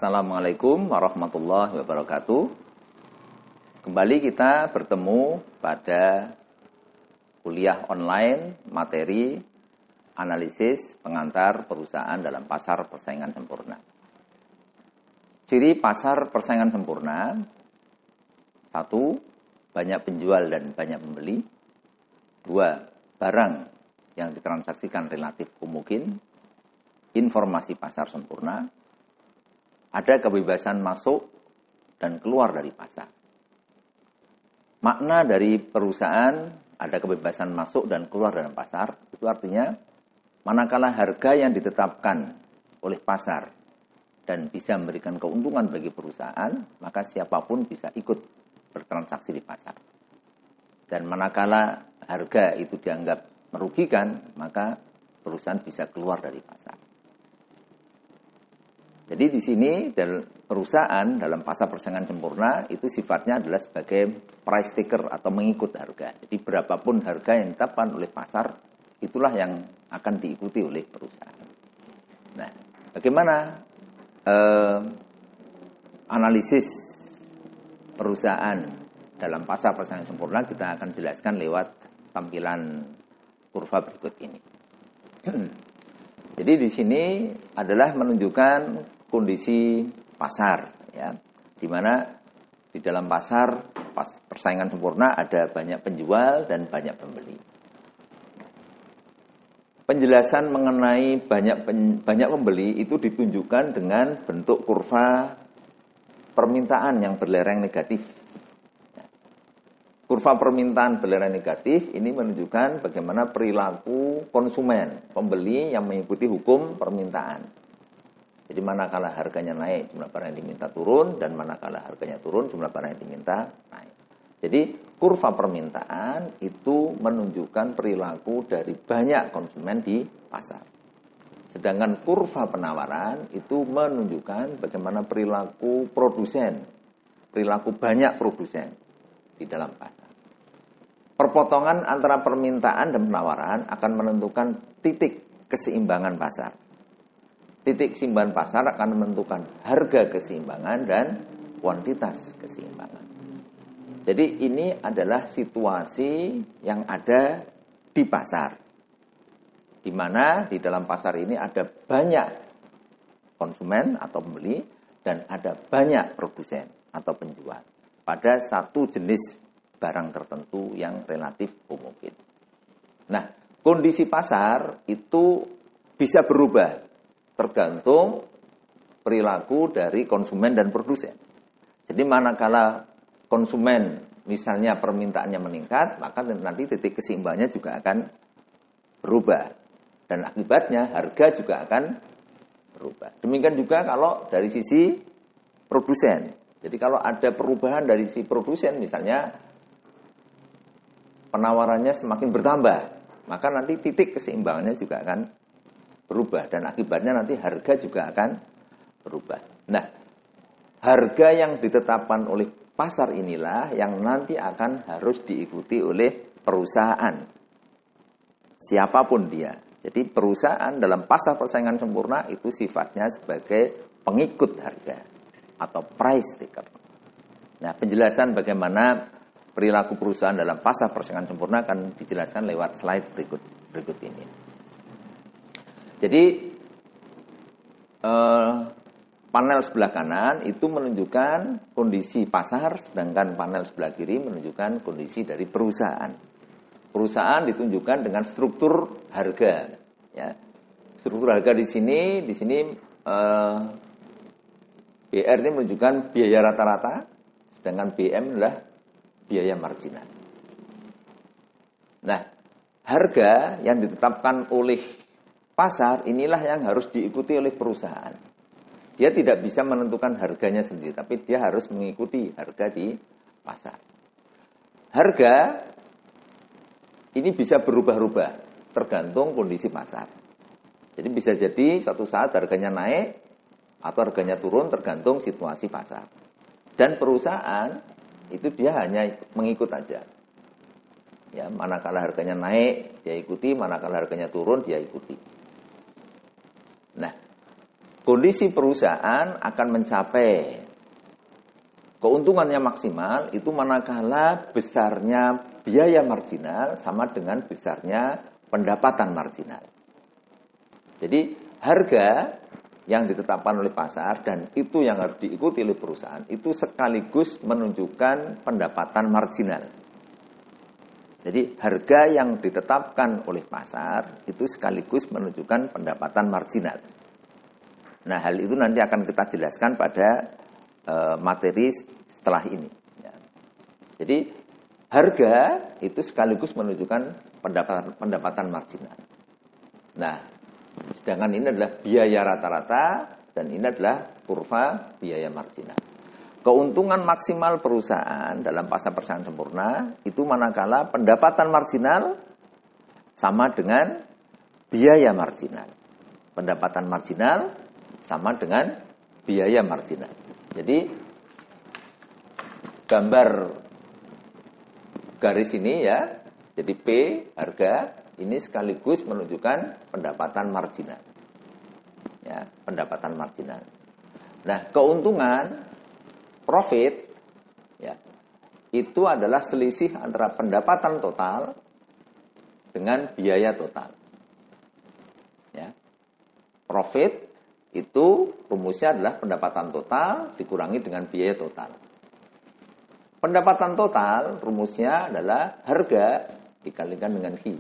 Assalamualaikum warahmatullahi wabarakatuh. Kembali kita bertemu pada kuliah online materi analisis pengantar perusahaan dalam pasar persaingan sempurna. Ciri pasar persaingan sempurna: 1. Banyak penjual dan banyak pembeli. 2. Barang yang ditransaksikan relatif homogen. Informasi pasar sempurna. Ada kebebasan masuk dan keluar dari pasar. Makna dari perusahaan ada kebebasan masuk dan keluar dari pasar, itu artinya manakala harga yang ditetapkan oleh pasar dan bisa memberikan keuntungan bagi perusahaan, maka siapapun bisa ikut bertransaksi di pasar. Dan manakala harga itu dianggap merugikan, maka perusahaan bisa keluar dari pasar. Jadi di sini perusahaan dalam pasar persaingan sempurna itu sifatnya adalah sebagai price taker atau mengikut harga. Jadi berapapun harga yang ditetapkan oleh pasar, itulah yang akan diikuti oleh perusahaan. Nah, bagaimana analisis perusahaan dalam pasar persaingan sempurna, kita akan jelaskan lewat tampilan kurva berikut ini. Jadi di sini adalah menunjukkan kondisi pasar, ya, di mana di dalam pasar persaingan sempurna ada banyak penjual dan banyak pembeli. Penjelasan mengenai banyak pembeli itu ditunjukkan dengan bentuk kurva permintaan yang berlereng negatif. Kurva permintaan berlereng negatif ini menunjukkan bagaimana perilaku konsumen, pembeli yang mengikuti hukum permintaan. Jadi manakala harganya naik, jumlah barang yang diminta turun, dan manakala harganya turun, jumlah barang yang diminta naik. Jadi kurva permintaan itu menunjukkan perilaku dari banyak konsumen di pasar. Sedangkan kurva penawaran itu menunjukkan bagaimana perilaku produsen, perilaku banyak produsen di dalam pasar. Perpotongan antara permintaan dan penawaran akan menentukan titik keseimbangan pasar. Titik keseimbangan pasar akan menentukan harga keseimbangan dan kuantitas keseimbangan. Jadi ini adalah situasi yang ada di pasar, di mana di dalam pasar ini ada banyak konsumen atau pembeli dan ada banyak produsen atau penjual pada satu jenis barang tertentu yang relatif homogen. Nah, kondisi pasar itu bisa berubah tergantung perilaku dari konsumen dan produsen. Jadi manakala konsumen misalnya permintaannya meningkat, maka nanti titik keseimbangannya juga akan berubah. Dan akibatnya harga juga akan berubah. Demikian juga kalau dari sisi produsen. Jadi kalau ada perubahan dari sisi produsen, misalnya penawarannya semakin bertambah, maka nanti titik keseimbangannya juga akan berubah dan akibatnya nanti harga juga akan berubah. Nah, harga yang ditetapkan oleh pasar inilah yang nanti akan harus diikuti oleh perusahaan, siapapun dia. Jadi perusahaan dalam pasar persaingan sempurna itu sifatnya sebagai pengikut harga atau price taker. Nah, penjelasan bagaimana perilaku perusahaan dalam pasar persaingan sempurna akan dijelaskan lewat slide berikut ini. Jadi panel sebelah kanan itu menunjukkan kondisi pasar, sedangkan panel sebelah kiri menunjukkan kondisi dari perusahaan. Perusahaan ditunjukkan dengan struktur harga. Ya. Struktur harga di sini BR ini menunjukkan biaya rata-rata, sedangkan BM adalah biaya marginal. Nah, harga yang ditetapkan oleh pasar inilah yang harus diikuti oleh perusahaan. Dia tidak bisa menentukan harganya sendiri, tapi dia harus mengikuti harga di pasar. Harga ini bisa berubah-ubah tergantung kondisi pasar. Jadi bisa jadi suatu saat harganya naik atau harganya turun tergantung situasi pasar. Dan perusahaan itu dia hanya mengikut aja. Ya, manakala harganya naik dia ikuti, manakala harganya turun dia ikuti. Nah, kondisi perusahaan akan mencapai keuntungannya maksimal itu manakala besarnya biaya marginal sama dengan besarnya pendapatan marginal. Jadi harga yang ditetapkan oleh pasar dan itu yang harus diikuti oleh perusahaan itu sekaligus menunjukkan pendapatan marginal. Jadi harga yang ditetapkan oleh pasar itu sekaligus menunjukkan pendapatan marginal. Nah, hal itu nanti akan kita jelaskan pada materi setelah ini. Ya. Jadi harga itu sekaligus menunjukkan pendapatan marginal. Nah, sedangkan ini adalah biaya rata-rata dan ini adalah kurva biaya marginal. Keuntungan maksimal perusahaan dalam pasar persaingan sempurna itu manakala pendapatan marginal sama dengan biaya marginal. Pendapatan marginal sama dengan biaya marginal. Jadi gambar garis ini ya, jadi P harga ini sekaligus menunjukkan pendapatan marginal. Ya, pendapatan marginal. Nah, keuntungan profit ya, itu adalah selisih antara pendapatan total dengan biaya total. Ya. Profit itu rumusnya adalah pendapatan total dikurangi dengan biaya total. Pendapatan total rumusnya adalah harga dikalikan dengan I.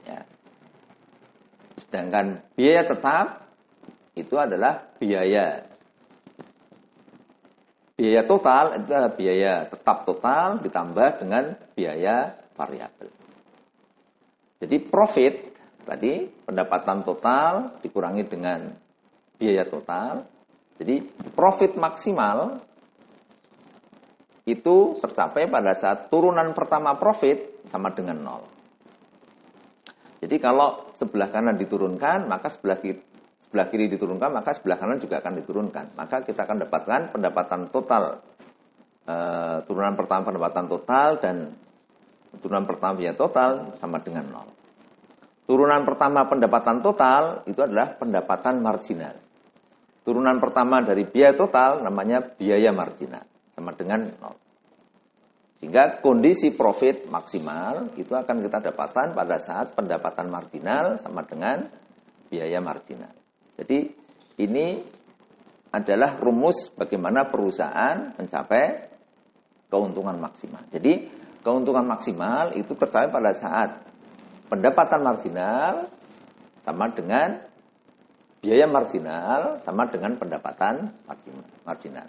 Ya. Sedangkan biaya tetap itu adalah biaya. Biaya total itu adalah biaya tetap total ditambah dengan biaya variabel. Jadi profit tadi pendapatan total dikurangi dengan biaya total. Jadi profit maksimal itu tercapai pada saat turunan pertama profit sama dengan 0. Jadi kalau sebelah kanan diturunkan, maka sebelah kiri diturunkan, maka sebelah kanan juga akan diturunkan. Maka kita akan dapatkan pendapatan total, turunan pertama pendapatan total dan turunan pertama biaya total sama dengan 0. Turunan pertama pendapatan total itu adalah pendapatan marginal. Turunan pertama dari biaya total namanya biaya marginal sama dengan 0. Sehingga kondisi profit maksimal itu akan kita dapatkan pada saat pendapatan marginal sama dengan biaya marginal. Jadi ini adalah rumus bagaimana perusahaan mencapai keuntungan maksimal. Jadi keuntungan maksimal itu tercapai pada saat pendapatan marginal sama dengan biaya marginal sama dengan pendapatan marginal.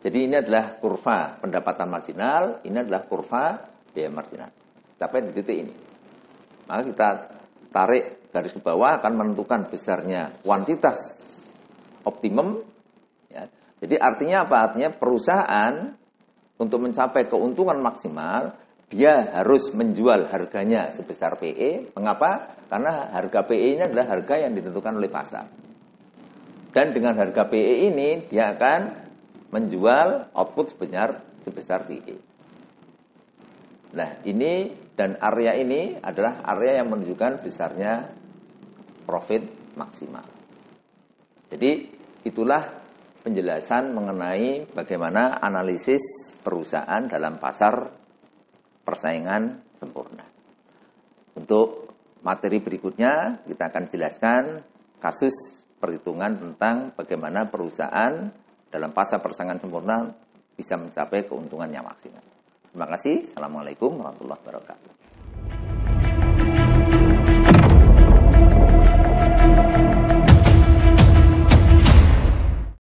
Jadi ini adalah kurva pendapatan marginal, ini adalah kurva biaya marginal. Sampai di titik ini. Maka kita tarik garis ke bawah akan menentukan besarnya kuantitas optimum. Ya. Jadi artinya apa? Artinya perusahaan untuk mencapai keuntungan maksimal, dia harus menjual harganya sebesar PE. Mengapa? Karena harga PE ini adalah harga yang ditentukan oleh pasar. Dan dengan harga PE ini, dia akan menjual output sebesar PE. Nah, ini dan area ini adalah area yang menunjukkan besarnya profit maksimal. Jadi, itulah penjelasan mengenai bagaimana analisis perusahaan dalam pasar persaingan sempurna. Untuk materi berikutnya, kita akan jelaskan kasus perhitungan tentang bagaimana perusahaan dalam pasar persaingan sempurna bisa mencapai keuntungan yang maksimal. Terima kasih. Assalamualaikum warahmatullahi wabarakatuh.